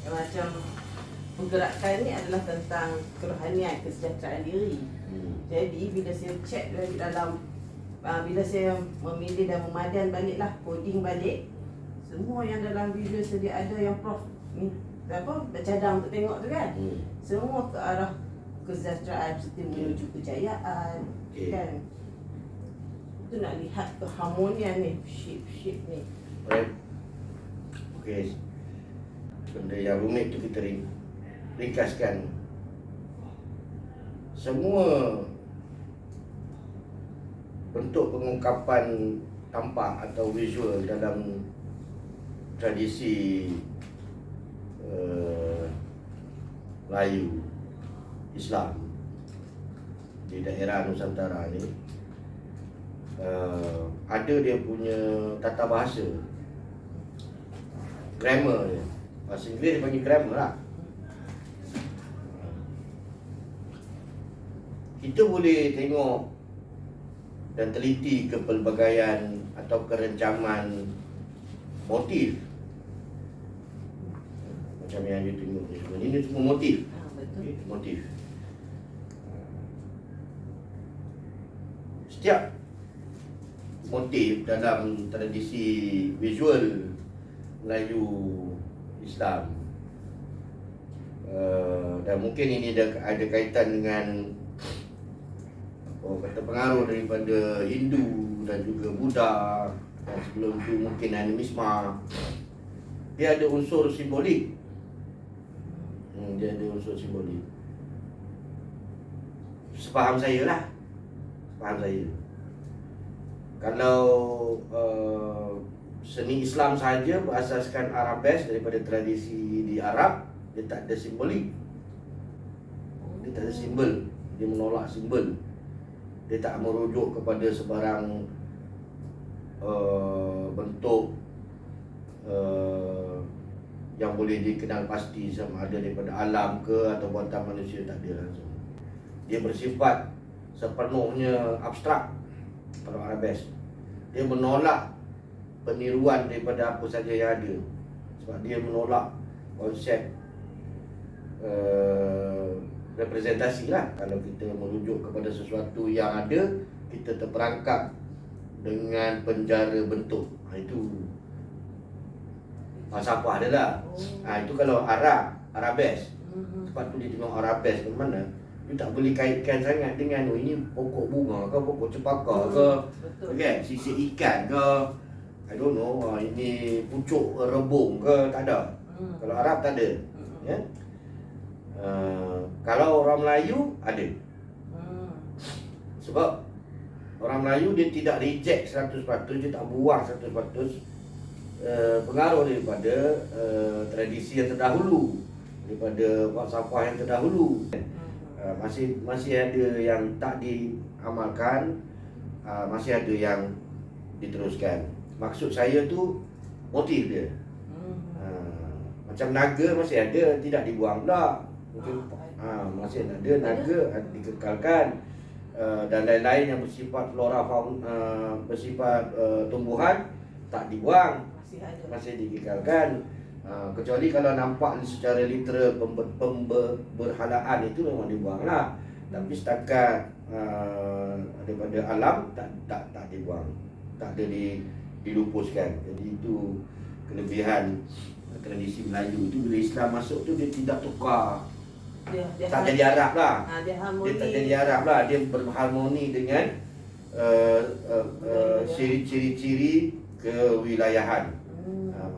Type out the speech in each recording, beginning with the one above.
macam pergerakan ni adalah tentang kerohanian, kesejahteraan diri. Jadi bila saya check dari dalam bila saya memilih dan memadan baliklah, coding balik, semua yang dalam video sedia ada yang Prof ni apa bercadang untuk tengok tu kan, semua ke arah kesejahteraan seperti menuju kejayaan, kan. Itu nak lihat keharmonian ni, shape ni. Okey. Benda yang rumit tu kita ringkaskan. Semua bentuk pengungkapan tampak atau visual dalam tradisi Melayu Islam di daerah Nusantara ni ada dia punya tata bahasa, grammar dia. Bahasa Inggeris dia panggil grammar lah. Kita boleh tengok dan teliti kepelbagaian atau kerencaman motif. Macam yang you tengok ni semua. Ini semua motif. Okay, motif. Setiap motif dalam tradisi visual Melayu Islam dan mungkin ini ada kaitan dengan kata pengaruh daripada Hindu dan juga Buddha, dan sebelum tu mungkin animisma. Dia ada unsur simbolik. Dia ada unsur simbolik. Sepaham saya lah. Sepaham saya. Kalau seni Islam sahaja berasaskan Arabes daripada tradisi di Arab, dia tak ada simbolik. Dia tak ada simbol. Dia menolak simbol. Dia tak merujuk kepada sebarang bentuk yang boleh dikenal pasti sama ada daripada alam ke atau buatan manusia, tak ada langsung. Dia bersifat sepenuhnya abstrak kalau Arabes. Dia menolak peniruan daripada apa saja yang ada, sebab dia menolak konsep representasi lah. Kalau kita merujuk kepada sesuatu yang ada, kita terperangkap dengan penjara bentuk. Itu falsafah dia lah. Itu kalau Arabes. Sebab tu dia tengok Arabes ke mana, you tak boleh kaitkan sangat dengan ini pokok bunga ke, pokok cempaka ke, okay, sisik ikan ke, I don't know, ini pucuk rebung ke, tak ada. Kalau Arab tak ada. Ya. Kalau orang Melayu ada. Sebab orang Melayu dia tidak reject 100%, dia tak buang 100% pengaruh daripada tradisi yang terdahulu, daripada falsafah yang terdahulu. Masih ada yang tak diamalkan, masih ada yang diteruskan. Maksud saya tu motif dia. Macam naga masih ada, tidak dibuang pula. Mungkin masih ada naga dikekalkan, dan lain-lain yang bersifat flora fauna, bersifat tumbuhan tak dibuang, masih dikekalkan. Kecuali kalau nampak secara literal pemberhalaan itu memang dibuang lah. Tapi setakat daripada alam tak dibuang, tak ada dilupuskan. Jadi itu kelebihan tradisi Melayu itu. Bila Islam masuk tu dia tidak tukar, dia tak jadi Arab lah. Dia tak jadi Arab lah. Dia berharmoni dengan ciri-ciri kewilayahan.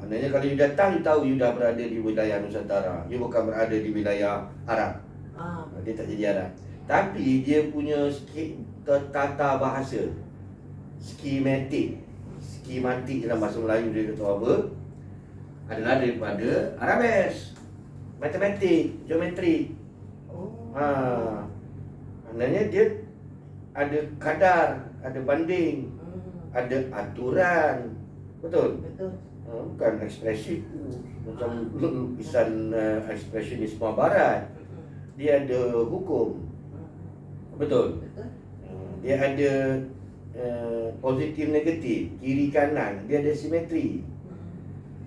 Maknanya kalau you datang, you tahu you dah berada di wilayah Nusantara. You bukan berada di wilayah Arab. Dia tak jadi Arab. Tapi dia punya tata bahasa, skematik dalam bahasa Melayu dia kata apa, adalah daripada Arabes, matematik, geometri. Maknanya dia ada kadar, ada banding, ada aturan. Betul? Bukan ekspresif macam lukisan ekspresionisme barat. Dia ada hukum. Betul? Dia ada positif negatif, kiri kanan, dia ada simetri.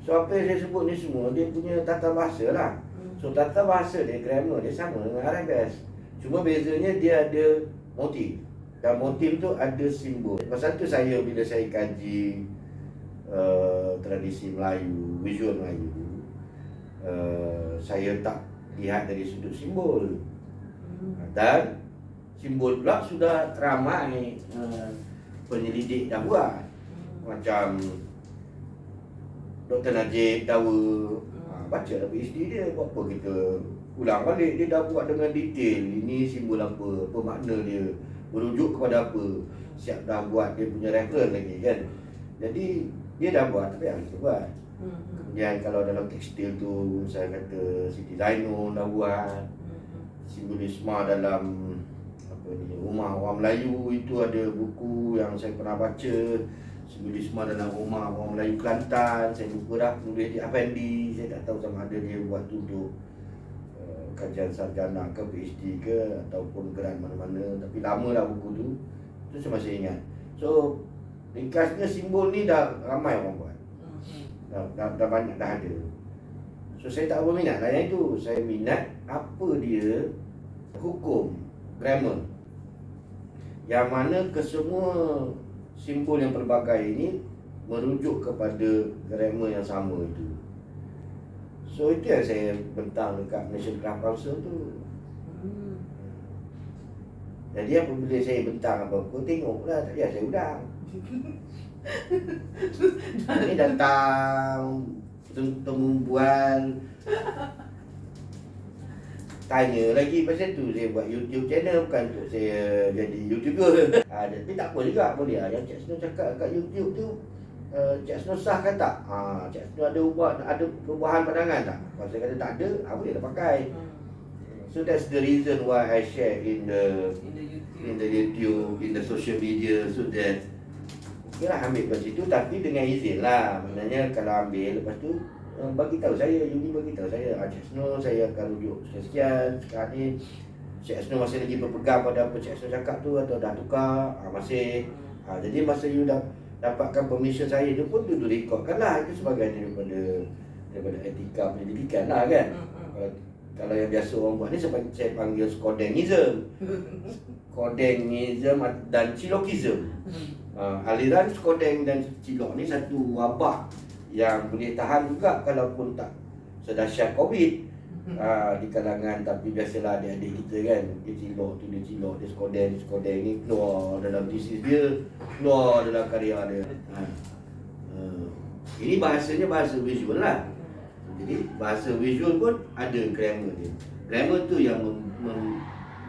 So apa yang saya sebut ni semua dia punya tata bahasa lah. So tata bahasa dia, grammar dia sama dengan Arabes. Cuma bezanya dia ada motif. Dan motif tu ada simbol. Pasal tu saya bila saya kaji tradisi Melayu, visual Melayu, saya tak lihat dari sudut simbol. Dan simbol pula sudah ramai penyelidik dah buat. Macam Dr. Najib Dawa, baca lah PhD dia, buat apa kita ulang balik. Dia dah buat dengan detail, ini simbol apa makna dia, merujuk kepada apa. Siap dah buat dia punya reference lagi kan. Jadi dia dah buat, tapi yang kita buat. Kemudian kalau dalam tekstil tu, saya kata Siti Zainul dah buat. Simbolisma dalam apa ni, rumah orang Melayu itu ada buku yang saya pernah baca. Simbolisme dalam rumah orang Melayu Kelantan, saya lupa dah, nulis di Afendi. Saya tak tahu sama ada dia buat tu untuk kajian sarjana ke PhD ke ataupun geran mana-mana, tapi lama dah buku tu. Tu saya masih ingat. So ringkasnya simbol ni dah ramai orang buat. Dah banyak dah ada. So saya tak berminat lah yang itu. Saya minat apa dia hukum grammar, yang mana kesemua simbol yang pelbagai ini merujuk kepada grammar yang sama itu. So itu yang saya bentang dekat National Craft Council tu. Jadi apabila saya bentang apa-apa, tengoklah, tak payah saya udang. Ini datang temu bual, tanya lagi pasal tu. Saya buat YouTube channel bukan untuk saya jadi YouTuber. Tapi tak apa juga, boleh lah. Yang Cik Snow cakap kat YouTube tu, Cik Snow sah kan tak? Cik Snow ada perubahan pandangan tak? Kalau saya kata tak ada, boleh lah pakai. So that's the reason why I share in the YouTube, in the social media, so that okay lah, ambil kat situ tapi dengan izin lah. Maknanya kalau ambil lepas tu bagi tahu saya, Uni bagi tahu saya, Cik Snow saya akan rujuk sekian sekarang ni. Cik Snow masih lagi berpegang pada apa Cik Snow cakap tu atau dah tukar? Masih. Jadi masa you dah dapatkan permission saya tu pun tu rekodkan lah. Itu sebagai daripada etika pendidikan lah kan. Kalau yang biasa orang buat ni saya panggil skodengism. Skodengism dan cilokism. Aliran skodeng dan cilok ni satu wabak yang boleh tahan juga kalaupun tak sedahsyat COVID di kalangan. Tapi biasalah adik-adik kita kan, dia cilok tu dia cilok, dia skodeng ni keluar dalam thesis dia, keluar dalam karya dia. Ini bahasanya bahasa visual lah. Jadi bahasa visual pun ada grammar dia. Grammar tu yang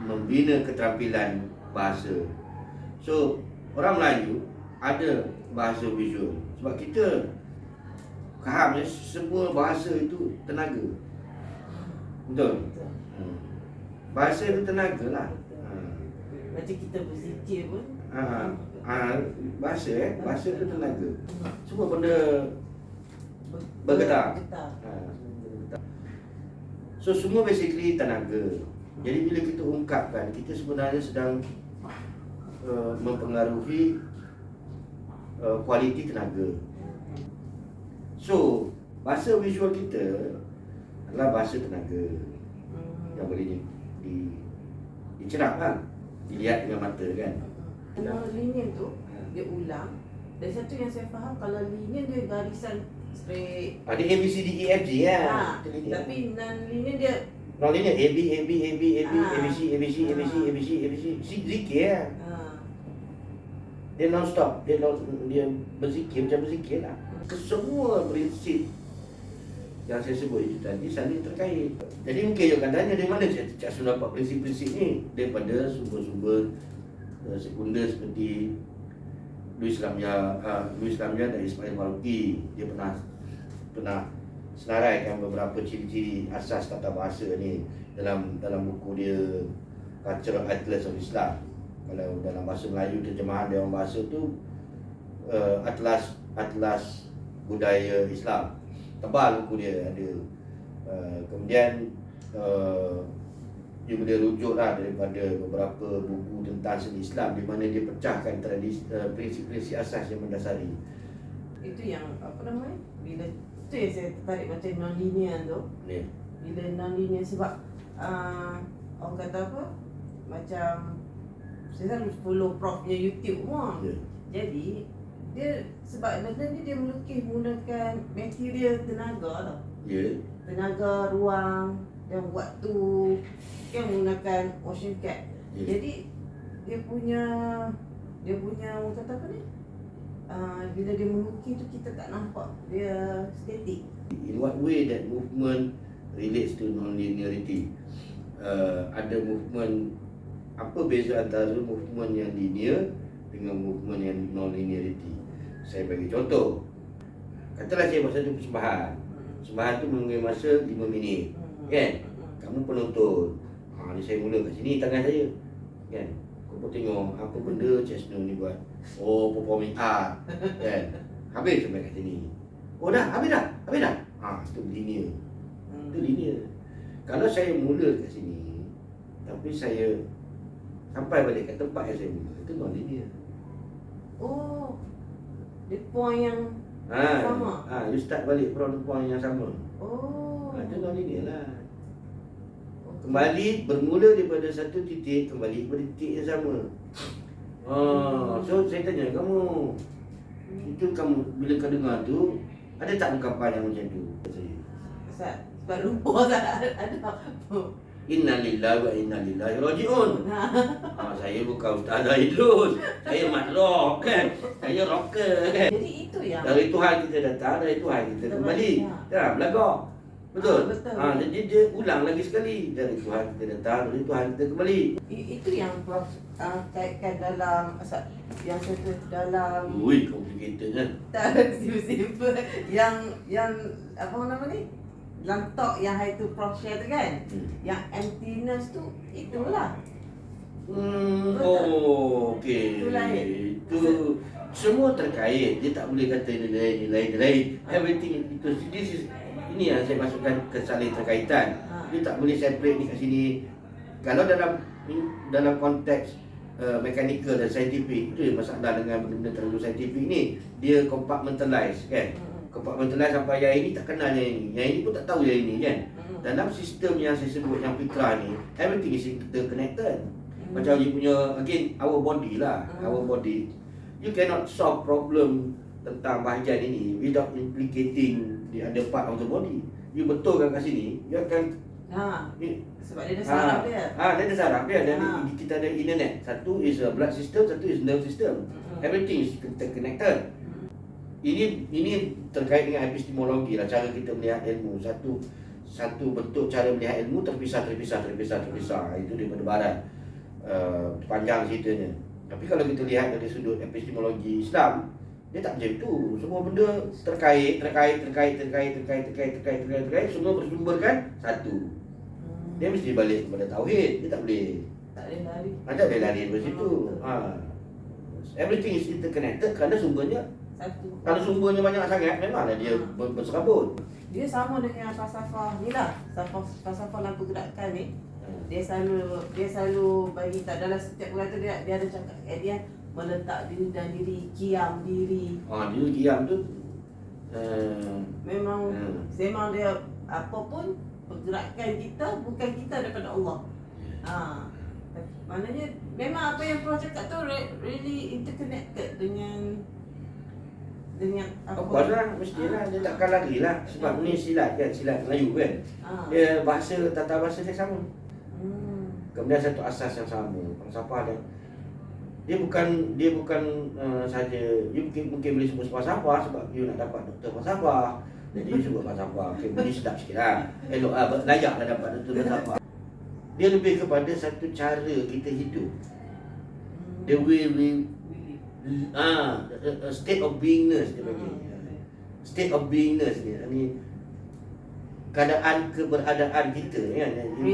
membina keterampilan bahasa. So orang Melayu ada bahasa visual. Sebab kita faham semua bahasa itu tenaga. Betul? Bahasa itu tenaga lah. Macam kita berzikir pun bahasa itu tenaga. Semua benda bergetar. So semua basically tenaga. Jadi bila kita ungkapkan, kita sebenarnya sedang mempengaruhi kualiti tenaga. So bahasa visual kita adalah bahasa tenaga yang boleh dicerap, dilihat dengan mata kan. Kalau linian tu dia ulang. Dan satu yang saya faham, kalau linian dia garisan straight. Ada A, B, C, D, E, F, G kan. Tapi non-linian dia non-linian A, B, A, B, A, B, A, B, A, B, C, A, B, C, A, B, C, A, B, C, A, B, C, zikir kan. Dia non-stop, dia berzikir, macam berzikir lah. Semua prinsip yang saya sebut itu tadi saling terkait. Jadi mungkin you akan tanya dari mana Cik Snow dapat prinsip-prinsip ni? Daripada sumber-sumber sekunder seperti Louis Lamia dan Ismail Maluki. Dia pernah senaraikan beberapa ciri-ciri asas tata bahasa ni dalam buku dia Cultural Atlas of Islam. Kalau dalam bahasa Melayu terjemahan dia orang bahasa tu Atlas Budaya Islam. Tebal buku dia ada. Kemudian dia boleh rujuk lah daripada beberapa buku tentang seni Islam di mana dia pecahkan prinsip-prinsip asas yang mendasari. itu yang apa namanya, bila Itu yang saya tertarik macam non-linear tu. Ya. Bila non-linear sebab orang kata apa, macam saya selalu follow Prof punya YouTube semua. Ya. Jadi dia sebab benda ni dia melukis menggunakan material tenaga tau. Ya. Tenaga ruang dan waktu kan menggunakan motion cap. Ya. Jadi dia punya orang kata apa ni? Bila dia melukis tu kita tak nampak dia statik. In what way that movement relates to non-linearity? Ada movement, apa beza antara movement yang linear dengan movement yang non-linearity? Saya bagi contoh. Katalah saya buat satu persembahan. Persembahan tu mengambil masa 5 minit. Kan? Kamu penonton. Ni saya mula kat sini tangan saya. Kan? Kau pun tengok apa benda Cik Snow ni buat. Oh, performing art. Kan? Habis sampai kat sini. Oh dah, habis dah. Itu linear. Itu linear. Kalau saya mula kat sini, tapi saya sampai balik kat tempat yang saya mula, itu non-linear. Oh, dia point yang sama. You start balik from point yang sama. Oh. Itu non-linear lah. Okay. Kembali bermula daripada satu titik, kembali kepada titik yang sama. So saya tanya kamu, itu kamu bila kau dengar tu, ada tak ungkapan yang macam tu? Ustaz, sebab lupa tak ada. Innalillahi wa inna ilaihi raji'un. Saya bukan Ustaz Idrus. Saya matlok kan. Saya rocker kan. Jadi itu yang Dari Tuhan kita datang, dari Tuhan kita kembali. Ya, belagak. Betul? Betul. Jadi dia ulang lagi sekali. Dari Tuhan kita datang, dari Tuhan kita kembali. itu yang Prof kaitkan dalam yang satu dalam Ui, complicated kan? tak simple yang apa nama ni? Dalam talk yang hari tu Prof share tu kan? Yang emptiness tu itulah. Okey. Itu lain. Itu semua terkait. Dia tak boleh kata ini lain. Everything itu ini yang saya masukkan ke saling terkaitan. Dia tak boleh separate ni kat sini. Kalau dalam konteks mechanical dan scientific, itu yang masalah dengan benda-benda terlalu scientific ni. Dia compartmentalize kan? Compartmentalize sampai yang ini tak kenal yang ini pun tak tahu yang ini kan. Dalam sistem yang saya sebut yang fitrah ni, everything is interconnected. Macam you punya, again, our body lah. Our body, you cannot solve problem tentang bahagian ini without implicating the other part of the body. You betulkan kat sini, you akan sebab dia ada saraf dia. Dia ada saraf dia. Dan kita ada internet. Satu is a blood system, satu is nerve system. Everything is interconnected. Ini terkait dengan epistemologi lah, cara kita melihat ilmu. Satu bentuk cara melihat ilmu terpisah. Itu daripada barat. Panjang ceritanya. Tapi kalau kita lihat dari sudut epistemologi Islam, dia tak macam itu. Semua benda terkait, semua bersumberkan satu. Dia mesti balik kepada tauhid. Dia tak boleh lari. Tak boleh lari dari situ. Everything is interconnected kerana sumbernya Satu. kalau sumbernya banyak sangat, memanglah dia berserabut. Dia sama dengan falsafah ni lah. Falsafah lampu gerakan ni. Dia selalu bagi tak dalam setiap perkata dia ada cakap dia meletak diri dan diri, kiam diri. Dia kiam tu memang dia apa pun pergerakan kita bukan kita daripada Allah. Maknanya memang apa yang Prof cakap tu really interconnected dengan apa. Of course lah, mestilah dia takkan lari lah. Sebab ni silat kan, silat Melayu kan. Dia tata bahasa dia sama. Kemudian satu asas yang sama, falsafah dia bukan saja you mungkin boleh sebut falsafah sebab you nak dapat doktor falsafah. Jadi you sebut falsafah. Okay, boleh sedap sikit lah. Elok lah, layak lah dapat doktor falsafah. Dia lebih kepada satu cara kita hidup. The way we state of beingness dia bagi. State of beingness ni keberadaan kita kan.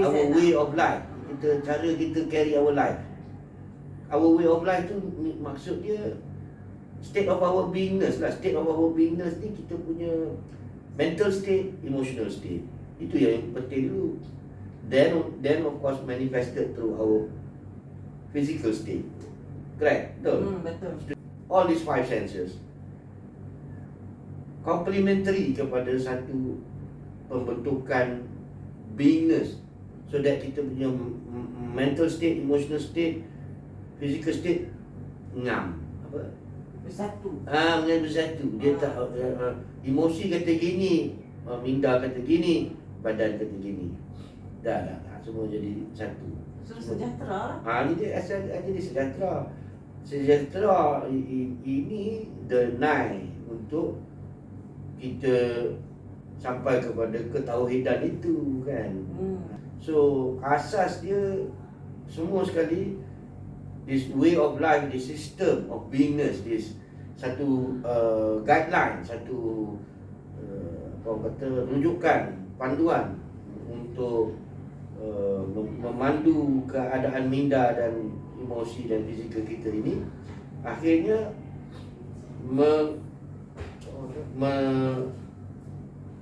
Our way of life. Cara kita carry our life. Our way of life tu maksud dia state of our beingness lah. State of our beingness ni kita punya mental state, emotional state. Itu yang penting dulu. Then of course manifested through our physical state. Correct? Betul? Betul. All these five senses. complementary kepada satu pembentukan beingness, so that kita punya mental state, emotional state, physical state ngam apa? Bersatu. Menjadi bersatu. Dia tak emosi kata gini, minda kata gini, badan kata gini. Dah semua jadi satu. So sejahtera lah. Ini dia asal jadi sejahtera. Sejahtera ini the nine untuk kita sampai kepada ketauhidan itu kan. So asas dia semua sekali, this way of life, this system of beingness, this satu guideline, satu apa kata rujukan, panduan untuk memandu keadaan minda dan emosi dan fizikal kita ini, akhirnya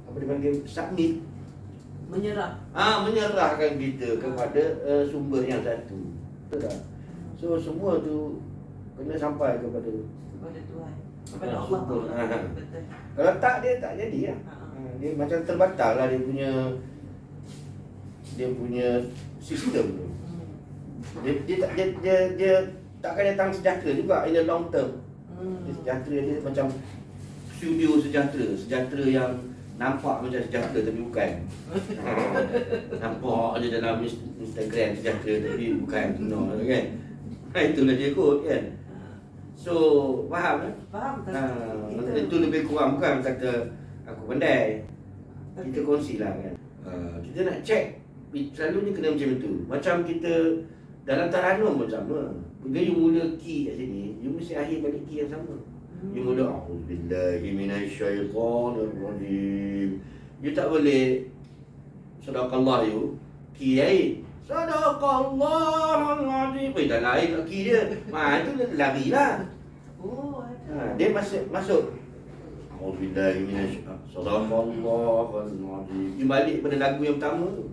apa dipanggil, submit, menyerahkan kita kepada sumber yang satu. Betul tak? So semua tu kena sampai kepada Tuhan, kepada Allah. Betul. Kalau tak, dia tak jadi lah. Dia macam terbatal lah dia punya sistem tu. Dia tak akan datang sejahtera juga in the long term. Dia sejahtera dia macam studio sejahtera yang nampak macam sejahtera tapi bukan. Nampak je dalam Instagram sejahtera tapi bukan, no, kan? Itulah dia kot kan. So faham kan? Faham tak? Itu lebih kurang, bukan kata aku pandai. Kita kongsilah kan. Kita nak check, selalunya kena macam itu. Macam kita dalam taranum pun sama. Bila you mula key kat sini, you mesti akhir balik key yang sama. You mula a'udzubillahi minasyaitonirrajim. You tak boleh sadaqallah you key lain. Sadaqallahul azim. Dah lain tak key dia. Itu larilah. Oh, Dia masuk a'udzubillahi minasyaitonirrajim. Sadaqallahul azim. You balik pada lagu yang pertama tu.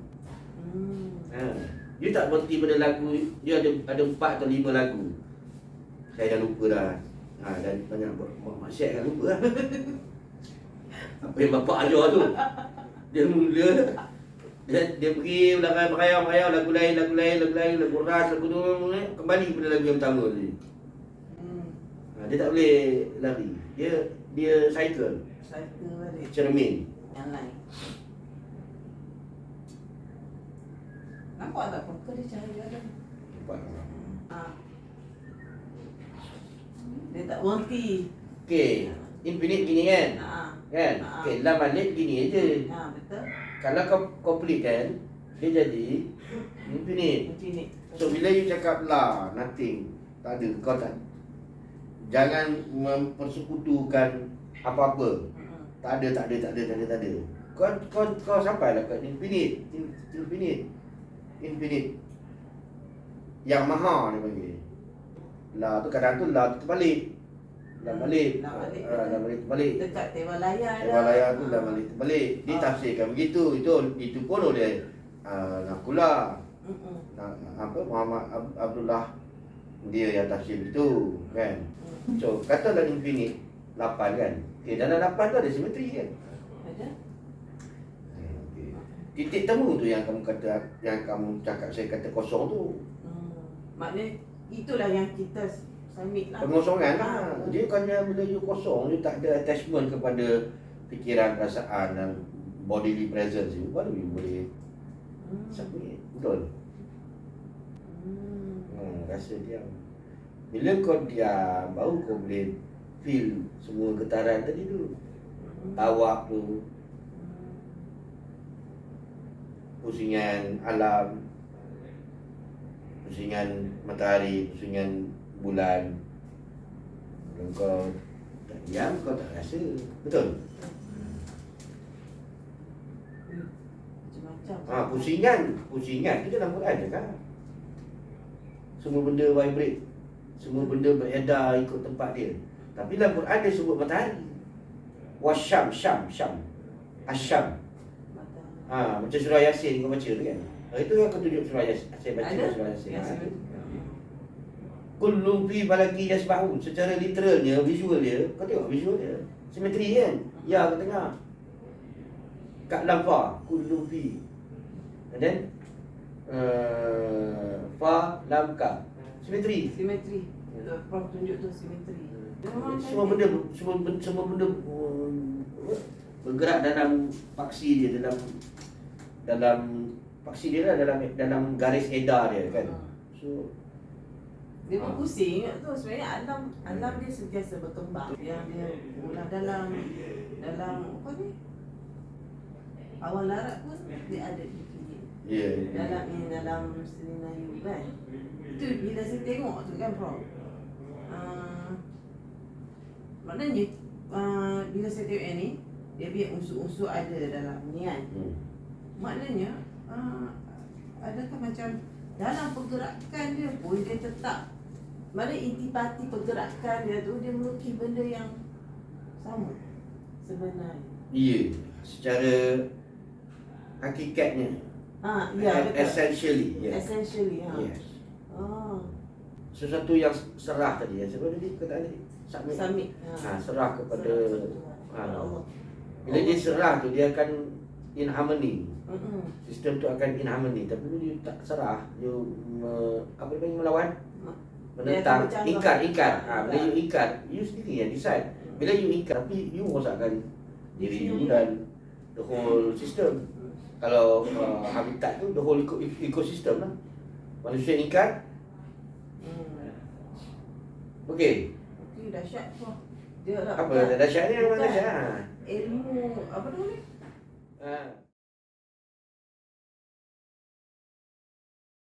Dia tak berhenti pada lagu. Dia ada 4 atau 5 lagu. Saya dah lupa dah. Dan banyak buat maksiat kan, lupa lah. Apa yang bapak ajar tu. Dia mula Dia pergi merayau lagu lain, lagu ras, lagu tu, kembali pada lagu yang pertama tadi. Dia tak boleh lari. Dia cycle balik. Cermin. Yang lain. Nampak tak pokok dia cahaya ada? Nampak. Dia tak berhenti. Okey, infinite gini kan? Kan? Okey, lam alif gini aja. Betul. Kalau kau complete kan, dia jadi infinite. So bila you cakap la, nothing, tak ada, kau tak, jangan mempersekutukan apa-apa. Tak ada. Kau sampailah kat infinite. Yang maha dia panggil. La tu kadang tu la tu terbalik. La balik Dekat tebal layar tu la balik terbalik. Ditafsirkan begitu. Itu pun oleh Nakula. Muhammad Abdullah, dia yang tafsir begitu kan. So katalah infinite 8 kan. Dalam 8 tu ada simetri kan. Ada. Titik temu tu yang kamu kata, yang kamu cakap, saya kata kosong tu. Maknanya itulah yang kita submit lah. Pengosongan lah. Dia kan bila you kosong, you tak ada attachment kepada fikiran, perasaan dan bodily presence you, baru you boleh submit. Betul? Rasa diam. Bila kau diam, baru kau boleh feel semua getaran tadi tu. Tawak tu, pusingan alam, pusingan matahari, pusingan bulan. Kalau kau tak diam, kau tak rasa. Betul? Macam-macam. Pusingan itu dalam Quran je kan. Semua benda vibrate, semua benda beredar ikut tempat dia. Tapi dalam Quran dia sebut matahari. Wasyam, syam. Asyam. Macam surah Yasin kau baca tu kan. Itu aku tunjuk surah Yasin. Saya baca surah Yasin. Kullu fi falaki yasbahun. Secara literalnya, visual dia, kau tengok visual dia. Simetri kan? Ya kat tengah. Kat dalam fa, kullu fi. And then fa lam ka. Simetri. Simetri. Prof tunjuk tu simetri. Semua benda bergerak dalam paksi dia, dalam paksi dia lah, dalam garis edar dia kan. So dia pun pusing tu sebenarnya alam dia sentiasa berkembang. Yang dia mula dalam apa ni? Awal larat pun dia ada di sini. Dalam seni Melayu kan. Itu bila saya tengok tu kan Prof. Maknanya bila saya tengok yang ni, dia biar unsur-unsur ada dalam ni kan. Maknanya adakah macam dalam pergerakan dia pun dia tetap, mana intipati pergerakan dia tu, dia melukis benda yang sama sebenarnya. Ya, secara hakikatnya. Ya, betul. Essentially, Essentially, Yes. Sesuatu Sesuatu yang serah tadi, ya. Sebab tadi kata tadi Submit. serah kepada Allah. Bila dia serah tu, dia akan in harmony. Sistem tu akan in harmony. Tapi bila dia tak serah, dia apa dia panggil, melawan, menentang, ingkar. Bila you ingkar, you sendiri yang decide. Bila you ingkar, tapi you rosakkan diri you dan the whole system. Kalau habitat tu, the whole ecosystem lah. Manusia ingkar, okey. Okey, dahsyat tu. Dia Apa dahsyat ni, memang dahsyat. ilmu apa tu ni?